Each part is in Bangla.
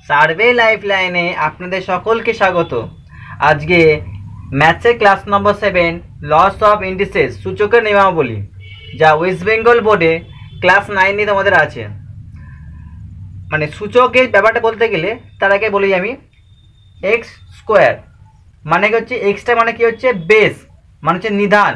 সার্ভে লাইফলাইনে আপনাদের সকলকে স্বাগত। আজকে ম্যাথসের class number 7 laws of indices সূচকের নিয়মাবলী, যা ওয়েস্ট বেঙ্গল বোর্ডে ক্লাস 9 তোমাদের আছে। মানে সূচকের ব্যাপারটা বলতে গেলে তার আগে বলি আমি, এক্স স্কোয়ার মানে কি হচ্ছে, এক্সটা মানে কি হচ্ছে বেস, মানে হচ্ছে নিধান,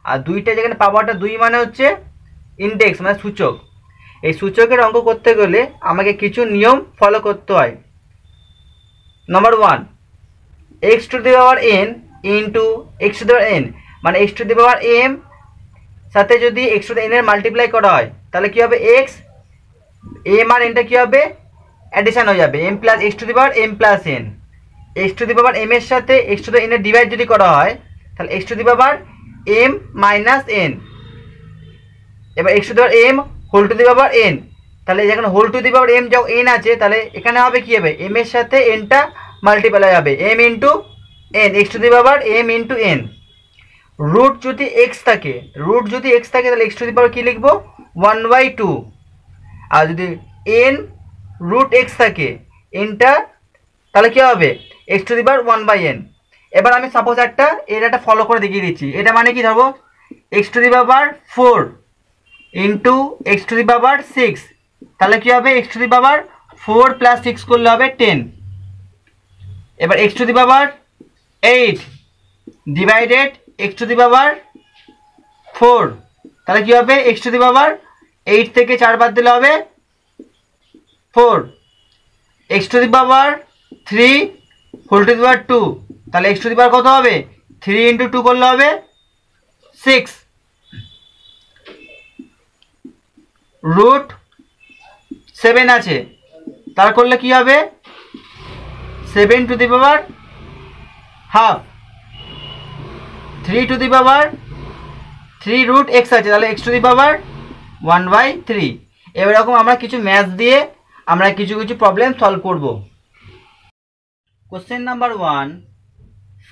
আর দুইটা যেখানে পাওয়ারটা দুই মানে হচ্ছে ইন্ডেক্স মানে সূচক। এই সূচকের অঙ্ক করতে গেলে আমাকে কিছু নিয়ম ফলো করতে হয়। Number 1, X to the power N into X to the power N, মানে X to the power M সাথে যদি এক্স টু দি এন এর মাল্টিপ্লাই করা হয় তাহলে কী হবে, এক্স এম আর এনটা কী হবে, অ্যাডিশান হয়ে যাবে, M plus X to the power M plus N. X to the power M এর সাথে এক্স টু দি এন এর ডিভাইড যদি করা হয় তাহলে X to the power M minus N. এবার X to the power M whole to the power N, তাহলে যেখানে whole to the power M যখন এন আছে তাহলে এখানে হবে কী হবে, এম এর সাথে এনটা মাল্টিপ্লাই হবে, M into N, X to the power M into N. Root যদি এক্স থাকে, তাহলে এক্স টু দি পাওয়ার কী লিখবো, 1/2। আর যদি এন রুট এক্স থাকে এনটা, তাহলে কী হবে, X to the power 1/n। এবার আমি সাপোজ একটা ফলো করে দেখিয়ে দিচ্ছি। এটা মানে কি, ধরবো X to the power 4 into X to the power 6, তাহলে কী হবে, X to the power 4 plus 6 করলে হবে 10। এবার X to the power 8 divided X to the power 4, তাহলে কী হবে, এক্স টু দি পাওয়ার 8 থেকে 4 বাদ দিলে হবে 4। X to the power 3 whole to the power 2, তাহলে এক্স টু দি পাওয়ার কত হবে, 3 ইন্টু 2 করলে হবে 6। রুট 7 আছে, তার করলে কি হবে, 7 to the power half, 3 to the power 3 root X আছে, তাহলে এক্স টু দি পাওয়ার 1/3। এরকম আমরা কিছু ম্যাথ দিয়ে আমরা কিছু প্রবলেম সলভ করব। Question number 1,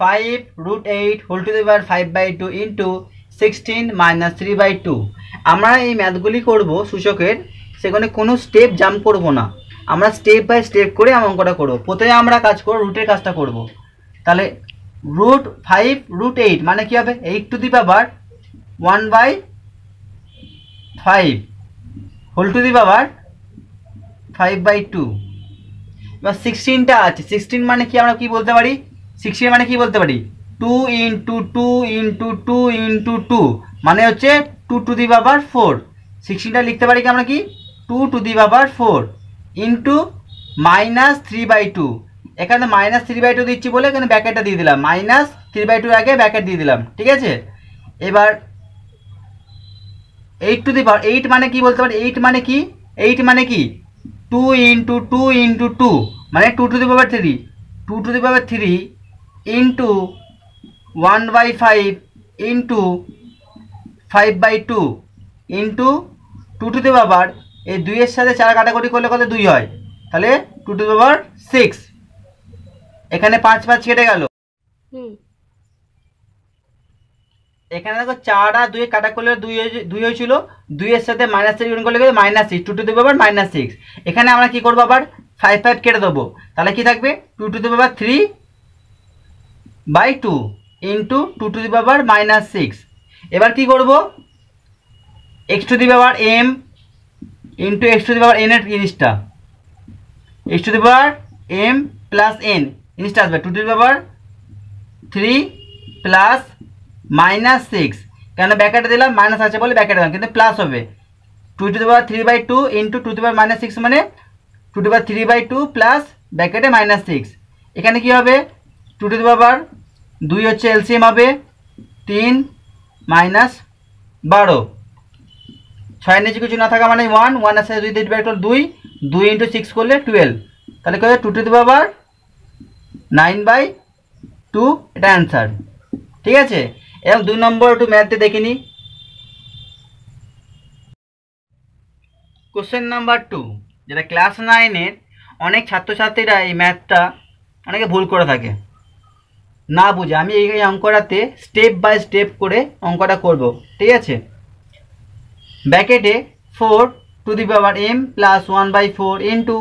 5 root 8 whole to the power 5/2 into 16 minus 3/2। আমরা এই ম্যাথগুলি করব সূচকের, সেখানে কোনো স্টেপ জাম্প করব না, আমরা স্টেপ বাই স্টেপ করে অঙ্কটা করব। প্রথমে আমরা কাজ করব, রুটের কাজটা করব। তাহলে রুট 5 রুট 8 মানে কী হবে, 8 to the power 1/5 whole to the power 5/2। এবার 16টা আছে, 16 মানে কি, আমরা কি বলতে পারি, 16 মানে কি বলতে পারি, 2 ইন্টু 2 ইন্টু 2 ইন্টু 2 মানে হচ্ছে 2 টু দি পাওয়ার 4। 16টা লিখতে পারি কি আমরা, কি 2 to the power 4 into minus 3/2। এখানে মাইনাস 3/2 দিচ্ছি বলে এখানে ব্যাকেটটা দিয়ে দিলাম, মাইনাস 3/2 আগে ব্যাকেট দিয়ে দিলাম, ঠিক আছে। এবার 8 টু দি পাওয়ার 8 মানে কি বলতে পারি, 8 মানে কি, 8 মানে কি 2 ইন্টু 2 ইন্টু 2 মানে 2 to the power 3, 2 to the power 3 into 1/5 into 5/2 into 2 to the power, এই 2 এর সাথে 4 কাটাকুটি করলে কত 2 হয়, তাহলে 2 টু দি পাওয়ার 6। এখানে 5 5 কেটে গেল, এখানে দেখো 4 আর 2 কাটা করলে 2 হয়েছিল, 2 এর সাথে -3 গুণ করলে -6, 2 টু দি পাওয়ার -6। এখানে আমরা কি করবো, আবার 5 5 কেটে দেবো, তাহলে কি থাকবে 2 to the power 3/2 into 2 to the power -6। এবার কি করব, X to the power M into X to the power N এর জিনিসটা, X to the power M plus N জিনিসটা আসবে 2 টু দি পাওয়ার 3 প্লাস -6, কেন ব্যাকেটে দিলাম, মাইনাস আছে বলে ব্যাকেটে দিলাম, কিন্তু প্লাস হবে 2 to the power 3/2 into 2 to the power -6 মানে 2 টু দি পাওয়ার 3/2 প্লাস ব্যাকেটে -6। এখানে কি হবে, 2 টু দি পাওয়ার 2 হচ্ছে এলসিএম হবে 3 মাইনাস 12, 6 নিচে কিছু না থাকা মানে 1, 1 আছে 2 দিয়ে ডিভাইড করলে 2, 2 ইন্টু 6 করলে 12, তাহলে কি হবে 2 টু দি পাওয়ার 9/2, এটা অ্যান্সার, ঠিক আছে। এবং 2 নম্বর একটু ম্যাথে দেখিনি। কোশ্চেন নাম্বার 2, যেটা ক্লাস 9-এর অনেক ছাত্রছাত্রীরা এই ম্যাথটা অনেকে ভুল করে থাকে, না বুঝে। আমি এই অঙ্কটাতে স্টেপ বাই স্টেপ করে অঙ্কটা করব, ঠিক আছে। ব্যাকেটে 4 two the power m plus 1/4 into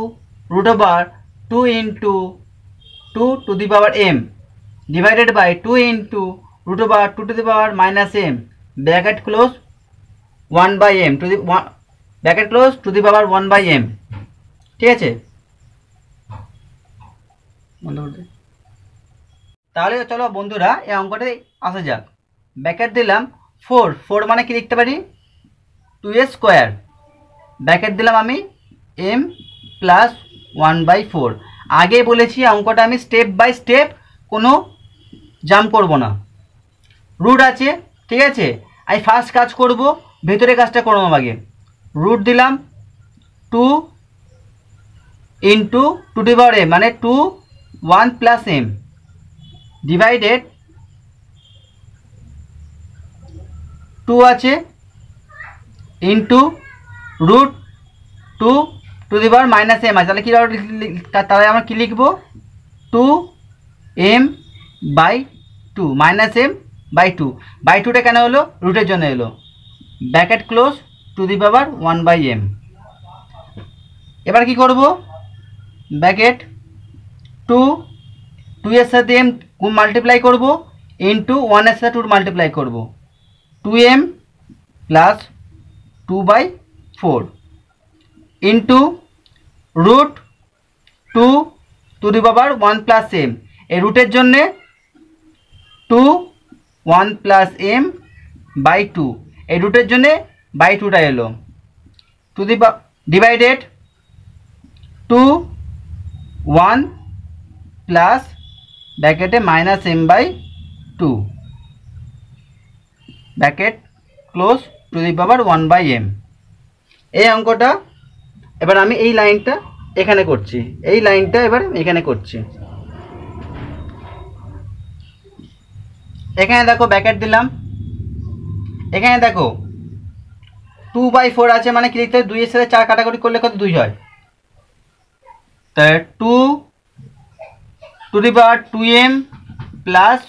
√2 2 into 2 to the power m divided by 2 into root over 2 to the power minus m bracket close 1 by m to the bracket close to the power 1 by m। ঠিক আছে, তাহলে চলো বন্ধুরা এই অঙ্কটাতে আসা যাক। ব্র্যাকেট দিলাম 4 মানে কি লিখতে পারি 2a স্কোয়ার, ব্র্যাকেট দিলাম আমি m প্লাস 1/4। আগে বলেছি অঙ্কটা আমি স্টেপ বাই স্টেপ কোনো জাম্প করব না, রুট আছে ঠিক আছে। আমি ফার্স্ট কাজ করব, ভেতরে কাজটা করব আগে। রুট দিলাম 2 ইন্টু 2 টু পাওয়ার m মানে 2 1 প্লাস m ডিভাইডেড 2 আছে into root 2 to the power minus m আছে। তাহলে কী তাহলে আমরা কী লিখব 2m by 2 minus m by 2। By 2টা কেন হলো রুটের জন্য এলো, bracket close to the power 1 by m। এবার কি করব ব্র্যাকেট 2 এর সাথে m মাল্টিপ্লাই করব ইন্টু 1 এর সাথে 2 মাল্টিপ্লাই করব 2m plus 2/4 into root 2 to the power 1 plus m। এই রুটের জন্যে 2 1 প্লাস m বাই 2, এই রুটের জন্যে বাই 2টা এলো টু দি ডিভাইডেড 2 1 প্লাস ব্র্যাকেটে minus m by 2 bracket close to the power 1 by m। এই অঙ্কটা এবার আমি এই লাইনটা এখানে করছি, এই লাইনটা এবার এখানে করছি। এখানে দেখো ব্র্যাকেট দিলাম, এখানে দেখো 2/4 আছে মানে কি লিখতে হবে 2 এর সাথে 4 কাটাকুটি করলে কত 2 হয়, তাহলে 2 to the power 2m plus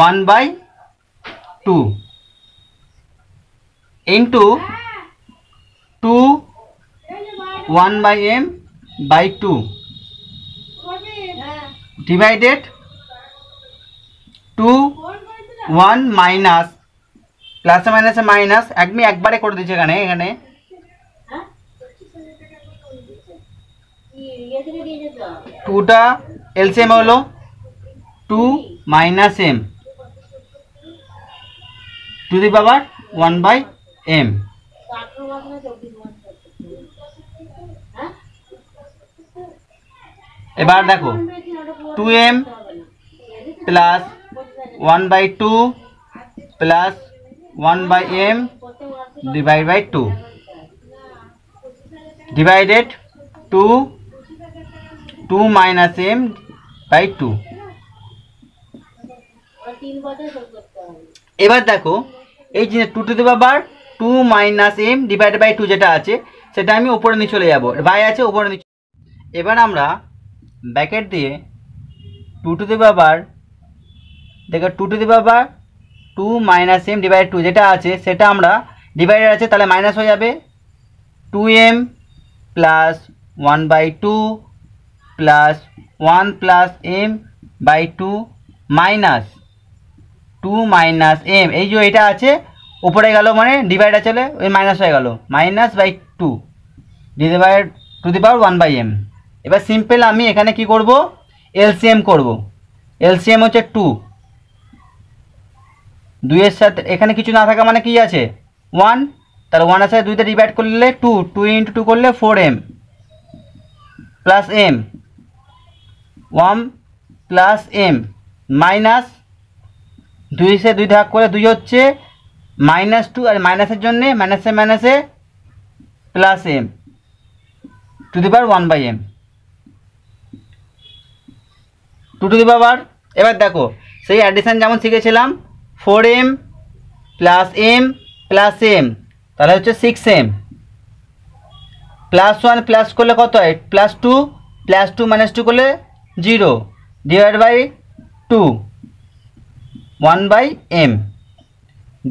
1/2 into 2 1 by m by 2 divided 2 1 minus প্লাসে মাইনাসে মাইনাস আমি একবারে করে দিচ্ছি এখানে এখানে 2টা এলসিএম হলো 2 minus m to the power 1 by m। এবার দেখো 2m plus 1/2 plus 1 by m divide by 2 divided 2 minus m by 2। এবার দেখো এই যে 2 to the power 2 minus m divide by 2 যেটা আছে সেটা আমি উপরে নিয়ে চলে যাব, বাই আছে উপরে নিয়ে। এবার আমরা ব্র্যাকেট দিয়ে 2 টু দি পাওয়ার দেখো 2 to the power 2 minus m divide 2 যেটা আছে সেটা আমরা ডিভাইডেড আছে তাহলে মাইনাস হয়ে যাবে 2m plus 1/2 plus 1 plus m by 2 minus 2 minus m, এই যে এটা আছে উপরে গেল মানে ডিভাইড আছে ওই মাইনাস হয়ে গেল minus by 2 divide to the power 1 by m। এবার সিম্পল আমি এখানে কি করব এলসিএম করব, এলসিএম হচ্ছে 2 এর সাথে এখানে কিছু না থাকা মানে কি আছে 1, তাহলে 1 এর সাথে 2টা ডিভাইড করলে 2 ইন্টু 2 করলে 4m plus m 1 plus m minus 2 এর সাথে 2 ভাগ করে 2 হচ্ছে -2 আর মাইনাসের জন্য মাইনাসে মাইনাসে plus m to the power 1 by m 2 to the power. এবার দেখো সেই অ্যাডিশন যেমন শিখেছিলাম 4m plus m plus m তাহলে হচ্ছে 6m প্লাস 1 প্লাস করলে কত হয় +2 প্লাস 2 মাইনাস 2 করলে 0 ডিভাইড বাই 2 1 বাই m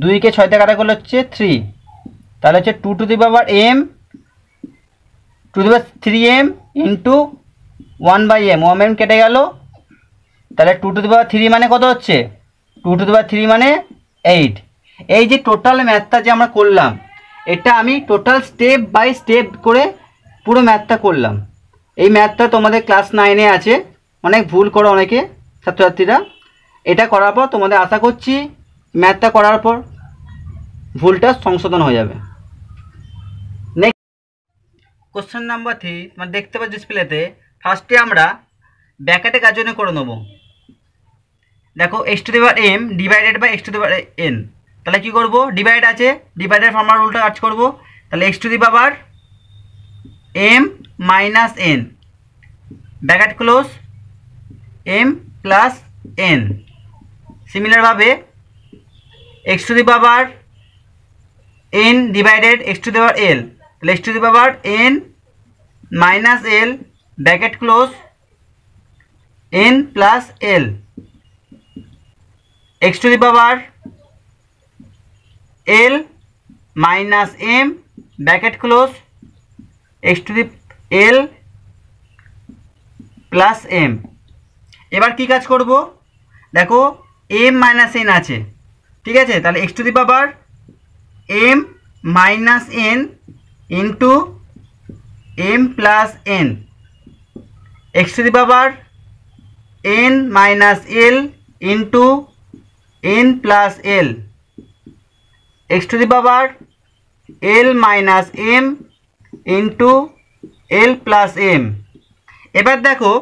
2 কে 6 তে কাটা করলে হচ্ছে 3 তাহলে হচ্ছে 2 to the power m to the power 3m into 1/m, 1/m কেটে গেল। তাহলে 2^3 মানে কত হচ্ছে? 2^3 মানে 8। এই যে টোটাল ম্যাথটা যে আমরা করলাম, এটা আমি টোটাল স্টেপ বাই স্টেপ করে পুরো ম্যাথটা করলাম। এই ম্যাথটা তোমাদের ক্লাস 9-এ আছে, অনেক ভুল করো অনেকে ছাত্রছাত্রীরা। এটা করার পর তোমাদের আশা করছি ম্যাথটা করার পর ভুলটা সংশোধন হয়ে যাবে। নেক্সট কোশ্চেন নাম্বার 3 মানে দেখতে পাচ্ছ ডিসপ্লেতে। ফার্স্টে আমরা ব্র্যাকেটে কাজ জন্য করে নেব। দেখো x⁴m ডিভাইডেড বাই x⁴n। তাহলে কি করব? ডিভাইড আছে, ডিভাইডের ফর্মুলা রুলটা কাজ করব। তাহলে x⁴m minus n bracket close m plus n। সিমিলারভাবে x⁴n divided x⁴l। তাহলে x⁴n minus l bracket close n plus l। x⁴l minus m bracket close x⁴l plus m। এবার কি কাজ করব? দেখো m মাইনাস n আছে, ঠিক আছে? তাহলে x⁴m minus n into m plus n, x⁴n minus l into n plus l, x⁴l minus m into l plus m। এবার দেখো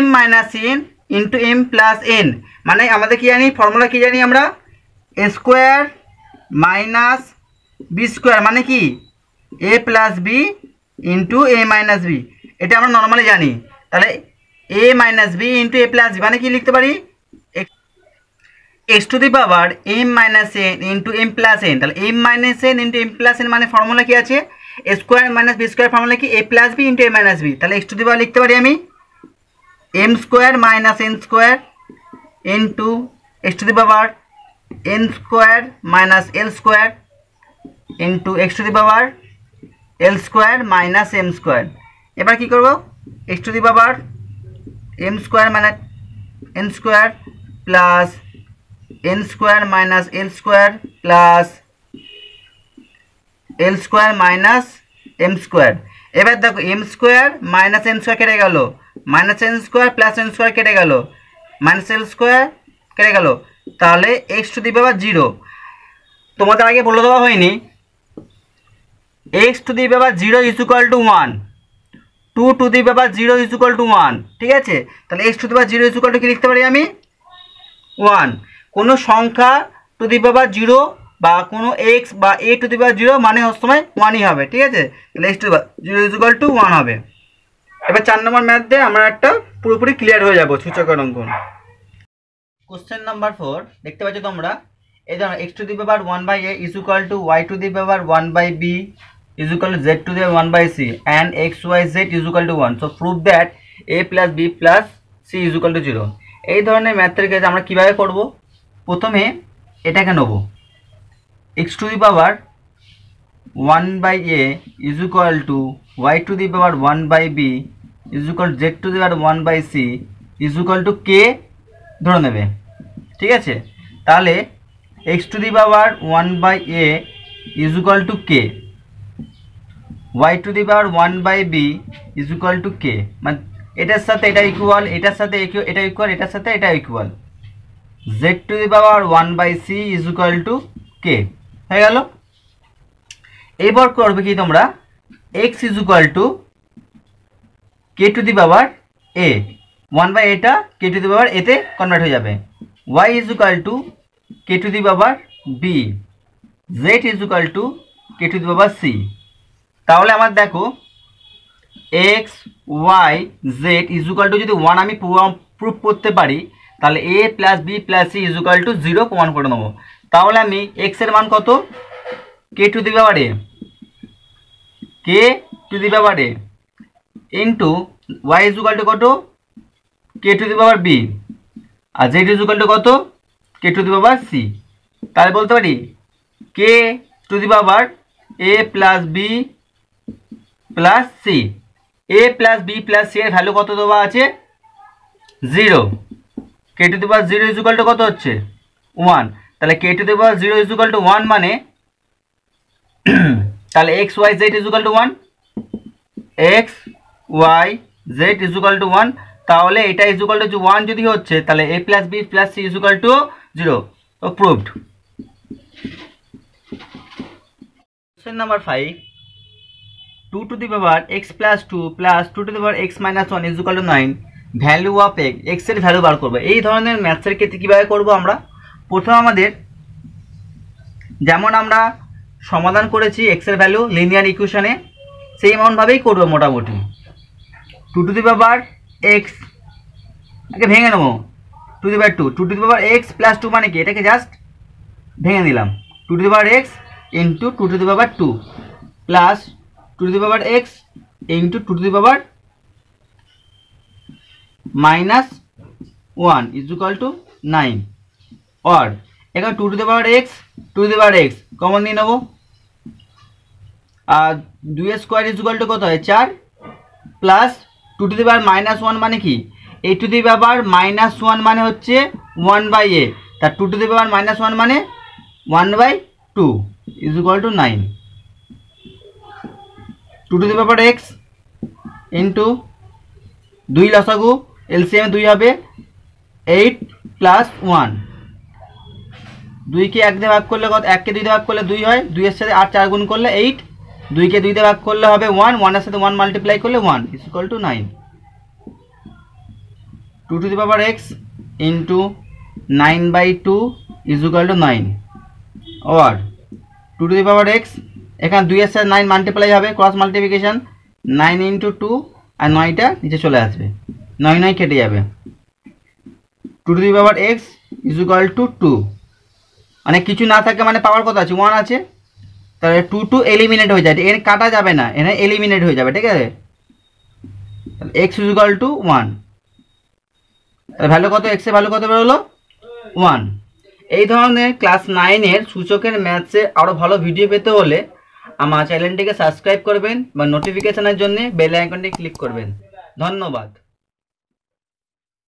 m minus n into m plus n মানে আমাদের কি জানি? ফর্মুলা কি জানি আমরা? a square minus B square মানে কি? a plus B into a minus B. এটা আমরা নর্মালি জানি। তাহলে a minus B into a plus B মানে কি লিখতে পারি? x⁴m minus n into m plus n। তাহলে m minus n into m plus n মানে ফর্মুলা কি আছে? a square minus B square formula কি? a plus B into a minus B. তাহলে x⁴ লিখতে পারি আমি m square minus n square into x⁴n square minus l square into x⁴l square minus m square. এবার কি করব? x⁴m square minus n square plus n square minus l square plus l square minus m square. এবার দেখো m square minus n square কেটে গেল, minus n square plus n square কেটে গেল, মাইনাস l স্কোয়ার কেটে গেল। তাহলে x⁴0 তোমাদের আগে বলে দেওয়া হয়নি, x⁴0 is equal to 1, 2⁴0 is equal to 1, ঠিক আছে? তাহলে x⁴0 ইজ ইকুয়াল টু কি লিখতে পারি আমি? 1। কোনো সংখ্যা ⁴0 বা কোনো x বা a⁴0 মানে সবসময় 1ই হবে, ঠিক আছে? তাহলে x⁴0 ইজ ইকুয়াল টু 1 হবে। এবার 4 নম্বর ম্যাথ দিয়ে আমরা একটা পুরোপুরি ক্লিয়ার হয়ে যাব সূচকের অঙ্কন। কোশ্চেন নাম্বার 4 দেখতে পাচ্ছ তোমরা। এই ধরো x⁴1/a is equal two y⁴1/b is equal to z⁴1/c and xyz is equal to 1. So prove that a plus b plus c is equal to 0. এই ধরনের ম্যাথের কাজ আমরা কিভাবে করব? প্রথমে এটাকে নেব x⁴1/a is equal to y⁴1/b is equal to z⁴1/c is equal to k ধরে নেবে, ঠিক আছে? তাহলে x⁴1/a is equal to k, y⁴1/b is equal to k মানে এটার সাথে এটা ইকুয়াল, এটার সাথে এটা ইকুয়াল, এটার সাথে এটা equal, z⁴1/c is equal to k হয়ে গেল। এবার করবে কি তোমরা? x is equal to k⁴a, 1/a টা k⁴a তে কনভার্ট হয়ে যাবে, y is equal to k⁴b, z is equal to k⁴c। তাহলে আমার দেখো x y z is equal two যদি 1 আমি প্রুফ করতে পারি, তাহলে a plus b plus c is equal to 0 প্রমাণ করে নেবো। তাহলে আমি x এর মান কত? k⁴a, k⁴a into y is equal to কত? k⁴b আর z ইজ ইকুয়াল টু কত? k⁴c। তাহলে বলতে পারি k⁴a plus b plus c A plus B plus C এর ভ্যালু কত দেওয়া আছে 0, K to the power 0 is equal to কত হচ্ছে 1, তাহলে K to the power 0 is equal to 1 মানে তাহলে X Y Z is equal to 1, X Y Z is equal to 1, তাহলে এটা ইজ ইকুয়াল টু 1 যদি হচ্ছে তাহলে A plus B plus C is equal to 0, তো proved. Question number 5, 2 to the power X plus 2 plus 2 to the power X minus 1 is equal to 9, value of X এর ভ্যালু বার করবো। এই ধরনের ম্যাথসের ক্ষেত্রে কীভাবে করবো আমরা, প্রথমে আমাদের যেমন আমরা সমাধান করেছি এক্স এর ভ্যালু লিনিয়ার ইকুয়েশনে, সেই এমনভাবেই করবো মোটামুটি। 2 টু দি পাওয়ার এক্স একে ভেঙে নেবো, 2 to the power 2, 2 to the power X plus 2 মানে কি, এটাকে জাস্ট ভেঙে দিলাম, 2 to the power X into 2 to the power 2 plus 2 to the power X into 2 to the power minus 1 is equal to 9, और এখানে 2 to the power x 2 to the power x common নিয়ে নেবো, আর 2 স্কোয়ার ইজ ইকুয়াল টু কত হয় 4 plus 2 to the power minus 1 মানে কি, এ টু দি পাওয়ার মাইনাস 1 মানে হচ্ছে 1 বাই এ, তার 2 টু দি পাওয়ার মাইনাস 1 মানে 1 by 2 is equal to 9, 2 to the power X into 2 লসাগু এলসিএম 2 হবে 8 প্লাস 1, 2 কে 1 দিয়ে ভাগ করলে কত, 1 কে 2 দিয়ে ভাগ করলে 2 হয়, 2 এর সাথে 8 4 গুণ করলে 8, 2 কে 2 দিয়ে ভাগ করলে হবে 1, 1 এর সাথে 1 মাল্টিপ্লাই করলে 1 is equal to 9, 2 to the power X into 9 by 2 is equal to 9, और 2 টু দি পাওয়ার এক্স এখানে 2 এর সাথে 9 মাল্টিপ্লাই হবে, ক্রস মাল্টিপ্লিকেশন 9 ইন্টু 2 আর 9টা নিচে চলে আসবে, 9 9 কেটে যাবে, 2 to the power x is equal two 2, মানে কিছু না থাকে মানে পাওয়ার কত আছে 1 আছে, তাহলে 2 2 এলিমিনেট হয়ে যায়, এখানে কাটা যাবে না, এখানে এলিমিনেট হয়ে যাবে, ঠিক আছে, তাহলে এক্স ইজ ইকুয়াল টু 1, তাহলে ভ্যালু কত, এক্স এর ভ্যালু কত বেরোলো 1। এই ধরনের ক্লাস 9 এর সূচকের ম্যাথসের আরও ভালো ভিডিও পেতে হলে আমার চ্যানেলটিকে সাবস্ক্রাইব করবেন বা নোটিফিকেশনের জন্য বেল আইকনটি ক্লিক করবেন। ধন্যবাদ।